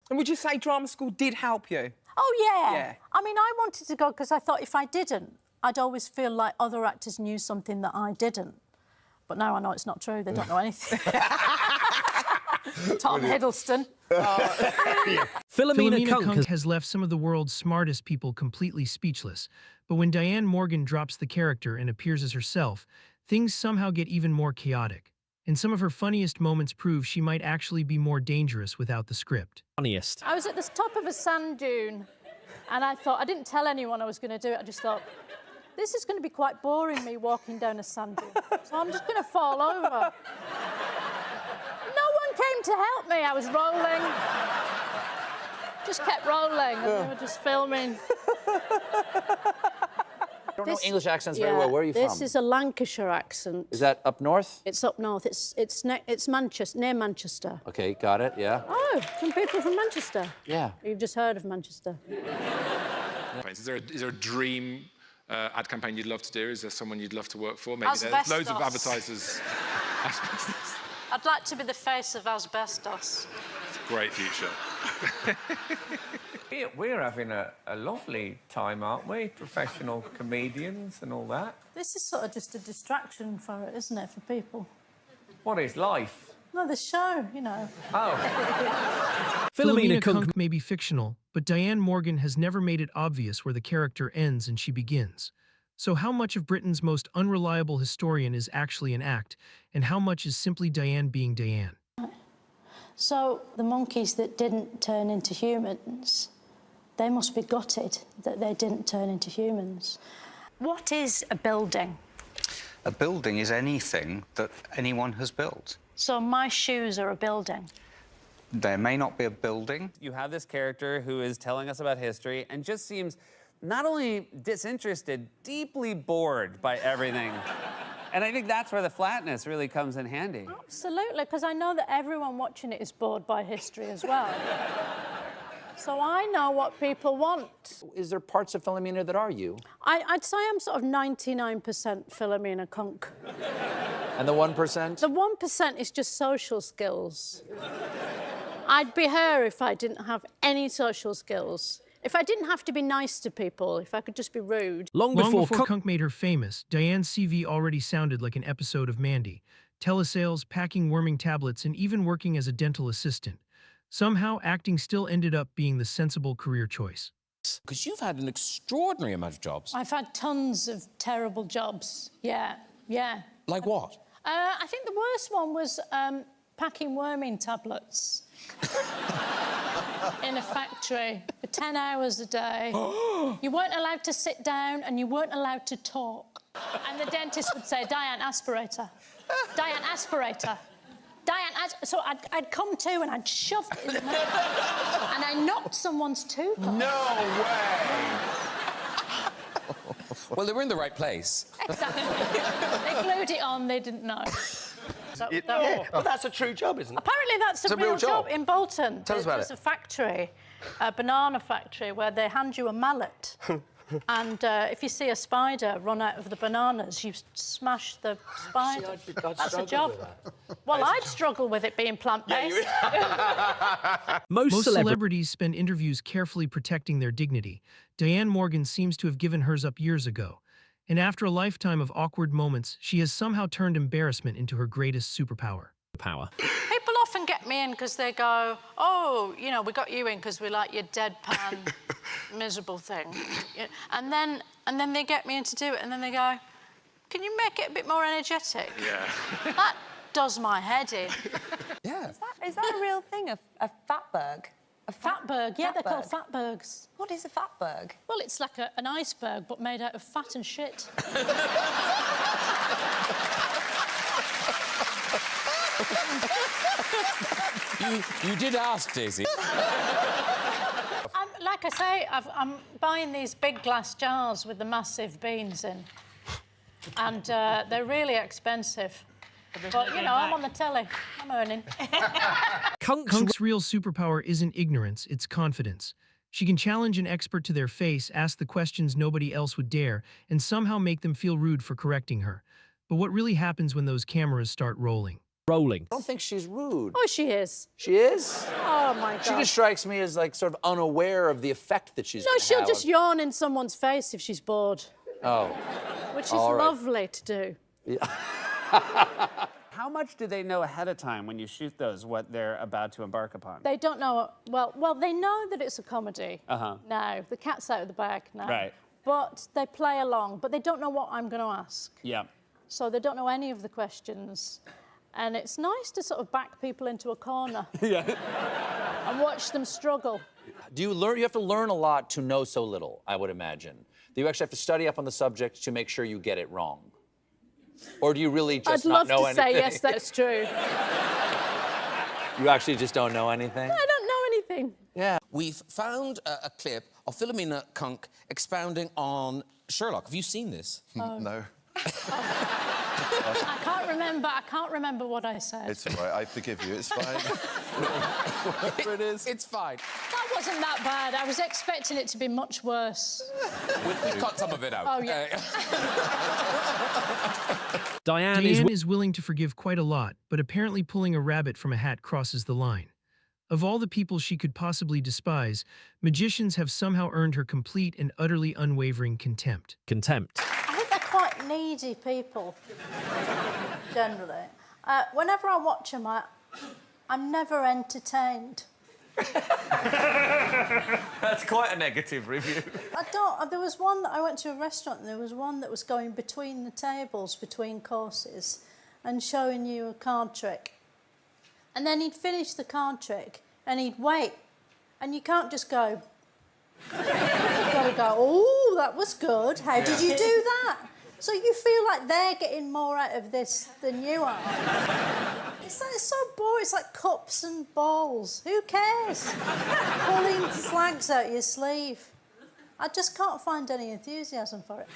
And would you say drama school did help you? Oh, yeah. Yeah. I mean, I wanted to go because I thought if I didn't, I'd always feel like other actors knew something that I didn't. But now I know it's not true. They don't know anything. Tom Hiddleston. Philomena Kunk has left some of the world's smartest people completely speechless. But when Diane Morgan drops the character and appears as herself, things somehow get even more chaotic. And some of her funniest moments prove she might actually be more dangerous without the script. Funniest. I was at the top of a sand dune, and I thought, I didn't tell anyone I was going to do it. I just thought, this is going to be quite boring, me walking down a sand dune. So I'm just going to fall over. No one came to help me. I was rolling. Just kept rolling, and they were just filming. I don't know English accents very well. Where are you from? This is a Lancashire accent. Is that up north? It's up north. It's Manchester, near Manchester. Okay, got it, yeah. Oh, some people from Manchester. Yeah. You've just heard of Manchester. Is there a dream ad campaign you'd love to do? Is there someone you'd love to work for? Maybe Asbestos. there's loads of advertisers. Asbestos. I'd like to be the face of asbestos. It's a great future. We're having a lovely time, aren't we? Professional comedians and all that. This is sort of just a distraction for it, isn't it, for people? What is life? No, the show, you know. Oh. Philomena Kunk may be fictional, but Diane Morgan has never made it obvious where the character ends and she begins. So how much of Britain's most unreliable historian is actually an act, and how much is simply Diane being Diane? So the monkeys that didn't turn into humans, they must be gutted that they didn't turn into humans. What is a building? A building is anything that anyone has built. So my shoes are a building. There may not be a building. You have this character who is telling us about history and just seems not only disinterested, deeply bored by everything. And I think that's where the flatness really comes in handy. Absolutely, because I know that everyone watching it is bored by history as well. So I know what people want. Is there parts of Philomena that are you? I'd say I'm sort of 99% Philomena Kunk. And the 1%? The 1% is just social skills. I'd be her if I didn't have any social skills. If I didn't have to be nice to people, if I could just be rude. Long before Kunk made her famous, Diane's CV already sounded like an episode of Mandy. Telesales, packing worming tablets, and even working as a dental assistant. Somehow, acting still ended up being the sensible career choice. Because you've had an extraordinary amount of jobs. I've had tons of terrible jobs. Yeah. Like what? I think the worst one was packing worming tablets. In a factory for 10 hours a day. You weren't allowed to sit down and you weren't allowed to talk. And the dentist would say, Diane, aspirator. Diane, aspirator. Diane, so I'd come to and I'd shoved it in the mouth. And I knocked someone's tooth off. No way! Well, they were in the right place. Exactly. They glued it on, they didn't know. Well, that's a true job, isn't it? Apparently that's a real job in Bolton. Tell us about There's a factory, a banana factory, where they hand you a mallet. And if you see a spider run out of the bananas, you smash the spider. That's a job. Well, I'd struggle with it being plant-based. Most celebrities spend interviews carefully protecting their dignity. Diane Morgan seems to have given hers up years ago. And after a lifetime of awkward moments, she has somehow turned embarrassment into her greatest superpower. People often get me in because they go, oh, you know, we got you in because we like your deadpan, miserable thing. And then they get me in to do it, and then they go, can you make it a bit more energetic? Yeah. That does my head in. Yeah. Is that a real thing, a fatberg? A Fatberg, yeah, they're called fatbergs. What is a fatberg? Well, it's like an iceberg, but made out of fat and shit. You did ask, Daisy. Like I say, I'm buying these big glass jars with the massive beans in. And they're really expensive. But, you know, I'm on the telly. I'm earning. Kunk's real superpower isn't ignorance, it's confidence. She can challenge an expert to their face, ask the questions nobody else would dare, and somehow make them feel rude for correcting her. But what really happens when those cameras start rolling? Rolling. I don't think she's rude. Oh, she is. She is? Oh, my God. She just strikes me as, like, sort of unaware of the effect that she's No, gonna she'll have just yawn in someone's face if she's bored. Oh. Which is All right. lovely to do. Yeah. How much do they know ahead of time when you shoot those what they're about to embark upon? They don't know, well, they know that it's a comedy. Uh-huh. Now, the cat's out of the bag now. Right. But they play along, but they don't know what I'm going to ask. Yeah. So they don't know any of the questions. And it's nice to sort of back people into a corner. Yeah. And watch them struggle. Do you learn? You have to learn a lot to know so little, I would imagine. Do you actually have to study up on the subject to make sure you get it wrong? Or do you really just not know anything? I'd love to say yes, that's true. You actually just don't know anything? I don't know anything. Yeah. We've found a clip of Philomena Kunk expounding on Sherlock. Have you seen this? No. I can't remember what I said. It's all right. I forgive you. It's fine. Whatever it is. It's fine. That wasn't that bad. I was expecting it to be much worse. We cut some of it out. Oh, yeah. Diane is willing to forgive quite a lot, but apparently pulling a rabbit from a hat crosses the line. Of all the people she could possibly despise, magicians have somehow earned her complete and utterly unwavering contempt. Contempt. I think they're quite needy people, generally. Whenever I watch them, I'm never entertained. That's quite a negative review. There was one that I went to a restaurant and there was one that was going between the tables, between courses, and showing you a card trick. And then he'd finish the card trick and he'd wait. And you can't just go. You've got to go, oh, that was good. How did you do that? So you feel like they're getting more out of this than you are. It's so boring. It's like cups and balls. Who cares? Pulling flags out your sleeve. I just can't find any enthusiasm for it.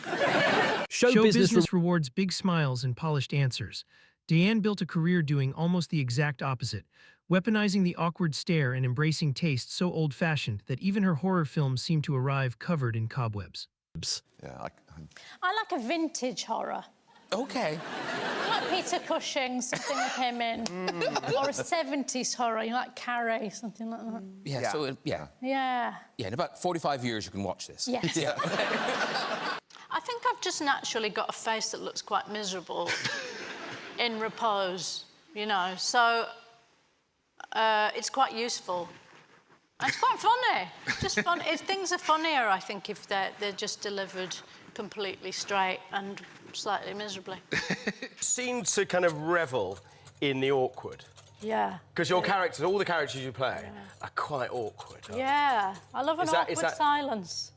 Show business rewards big smiles and polished answers. Diane built a career doing almost the exact opposite, weaponizing the awkward stare and embracing tastes so old-fashioned that even her horror films seem to arrive covered in cobwebs. Yeah, I like a vintage horror. Okay. Like Peter Cushing, something with him in. Or a 70s horror, like Carrie, something like that. Yeah, so, yeah. Yeah. Yeah, in about 45 years you can watch this. Yes. Yeah. I think I've just naturally got a face that looks quite miserable in repose, you know, so it's quite useful. And it's quite funny. Just fun. Things are funnier, I think, if they're just delivered completely straight and slightly miserably. Seem to kind of revel in the awkward. Yeah. Because your characters, all the characters you play, are quite awkward. Yeah. I love an awkward silence.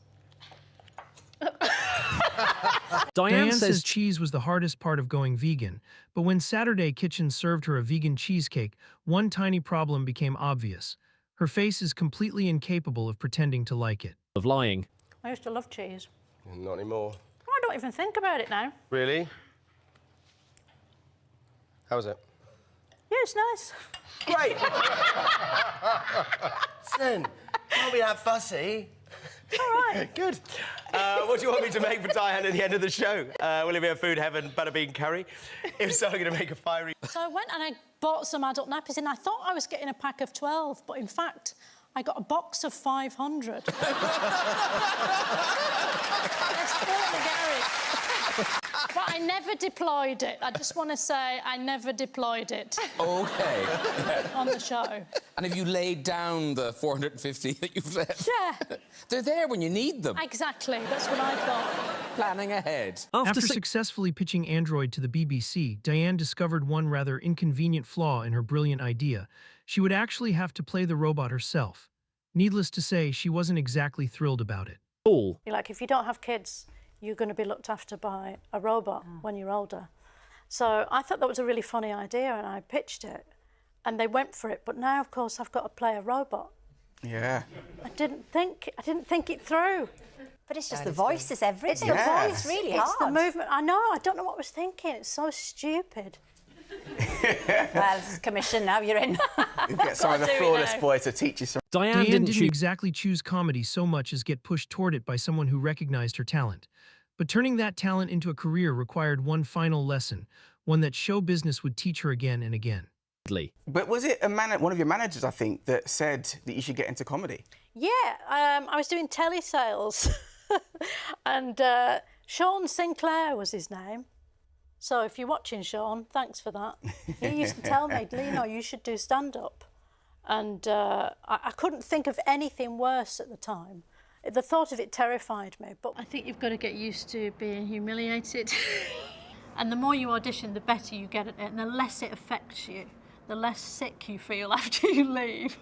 Diane says cheese was the hardest part of going vegan, but when Saturday Kitchen served her a vegan cheesecake, one tiny problem became obvious. Her face is completely incapable of pretending to like it. Of lying. I used to love cheese. Not anymore. I don't even think about it now. Really? How was it? Yeah, it's nice. Great! Listen, can't be that fussy. All right. Good. What do you want me to make for Diane at the end of the show? Will it be a food heaven, butterbean curry? If so, I'm going to make a fiery... So I went and I bought some adult nappies and I thought I was getting a pack of 12, but in fact, I got a box of 500. They're still in the garage. But I never deployed it. I just want to say I never deployed it. Okay. On the show. And have you laid down the 450 that you've left? Yeah. They're there when you need them. Exactly. That's what I thought. Planning ahead. After successfully pitching Android to the BBC, Diane discovered one rather inconvenient flaw in her brilliant idea. She would actually have to play the robot herself. Needless to say, she wasn't exactly thrilled about it. You're like, if you don't have kids, you're going to be looked after by a robot when you're older. So I thought that was a really funny idea and I pitched it and they went for it. But now, of course, I've got to play a robot. Yeah. I didn't think it through. But it's just the voice is everything. It's the voice. It's really It's hard. the movement. I know. I don't know what I was thinking. It's so stupid. Well, this is commission now. You're in. You get some of the flawless boy to teach you some... Diane didn't exactly choose comedy so much as get pushed toward it by someone who recognized her talent. But turning that talent into a career required one final lesson, one that show business would teach her again and again. But was it one of your managers, I think, that said that you should get into comedy? Yeah, I was doing telesales and Sean Sinclair was his name. So if you're watching, Sean, thanks for that. He used to tell me, Lino, you should do stand-up. And I couldn't think of anything worse at the time. The thought of it terrified me. But I think you've got to get used to being humiliated. And the more you audition, the better you get at it, and the less it affects you, the less sick you feel after you leave.